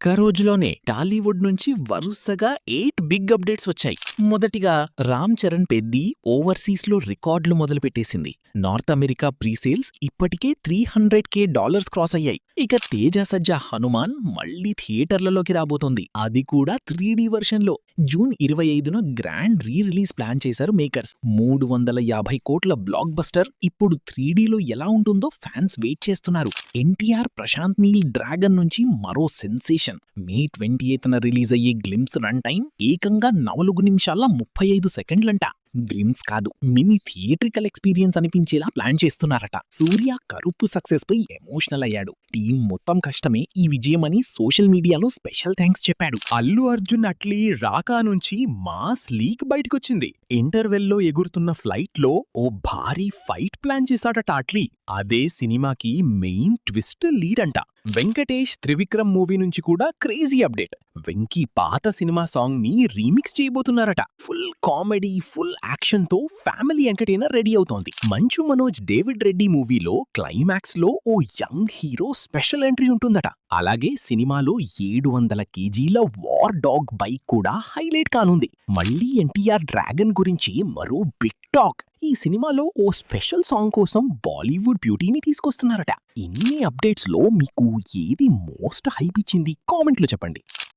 ఒక్క రోజులోనే టాలీవుడ్ నుంచి వరుసగా 8 బిగ్ అప్డేట్స్ వచ్చాయి. మొదటిగా రామ్ చరణ్ పెద్ది ఓవర్సీస్లో రికార్డులు మొదలుపెట్టేసింది. నార్త్ అమెరికా ప్రీసేల్స్ ఇప్పటికే $300K క్రాస్ అయ్యాయి. ఇక తేజ సజ్జా హనుమాన్ మళ్లీ థియేటర్లలోకి రాబోతోంది. అది కూడా 3D వెర్షన్లో. జూన్ 25న గ్రాండ్ రిలీజ్ ప్లాన్ చేశారు మేకర్స్. 350 కోట్ల బ్లాక్ బస్టర్ ఇప్పుడు 3Dలో ఎలా ఉంటుందో ఫ్యాన్స్ వెయిట్ చేస్తున్నారు. ఎన్టీఆర్ ప్రశాంత్ నీల్ డ్రాగన్ నుంచి మరో సెన్సేషన్. మే 28న రిలీజ్ అయ్యే గ్లిమ్స్ రన్ టైం ఏకంగా 4 నిమిషాల 35 సెకండ్లంట. గ్లిమ్స్ కాదు, మినీ థియేట్రికల్ ఎక్స్పీరియన్స్ అనిపించేలా ప్లాన్ చేస్తున్నారట. సూర్య కరుపు సక్సెస్ పై ఎమోషనల్ అయ్యాడు. టీం మొత్తం కష్టమే ఈ విజయమని సోషల్ మీడియాలో స్పెషల్ థ్యాంక్స్ చెప్పాడు. అల్లు అర్జున్ అట్లీ రాకా నుంచి మాస్ లీక్ బయటకొచ్చింది. ఇంటర్వెల్లో ఎగురుతున్న ఫ్లైట్లో ఓ భారీ ఫైట్ ప్లాన్ చేశాడట అట్లీ. అదే సినిమాకి మెయిన్ ట్విస్ట్ లీడ్ అంట. వెంకటేష్ త్రివిక్రమ్ మూవీ నుంచి కూడా క్రేజీ అప్డేట్. వెంకీ పాత సినిమా సాంగ్ ని రీమిక్స్ చేయబోతున్నారట. ఫుల్ కామెడీ, ఫుల్ యాక్షన్ తో ఫ్యామిలీ ఎంటర్టైనర్ రెడీ అవుతోంది. మంచు మనోజ్ డేవిడ్ రెడ్డి మూవీలో క్లైమాక్స్ లో ఓ యంగ్ హీరో స్పెషల్ ఎంట్రీ ఉంటుందట. అలాగే సినిమాలో 700 కేజీల వార్ డాగ్ బైక్ కూడా హైలైట్ కానుంది. మళ్ళీ ఎన్టీఆర్ డ్రాగన్ గురించి మరో బిగ్ టాక్. ఈ సినిమాలో ఓ స్పెషల్ సాంగ్ కోసం బాలీవుడ్ బ్యూటీని తీసుకొస్తున్నారట. ఇన్ని అప్డేట్స్ లో మీకు ఏది మోస్ట్ హైప్ ఇచ్చింది కామెంట్లో చెప్పండి.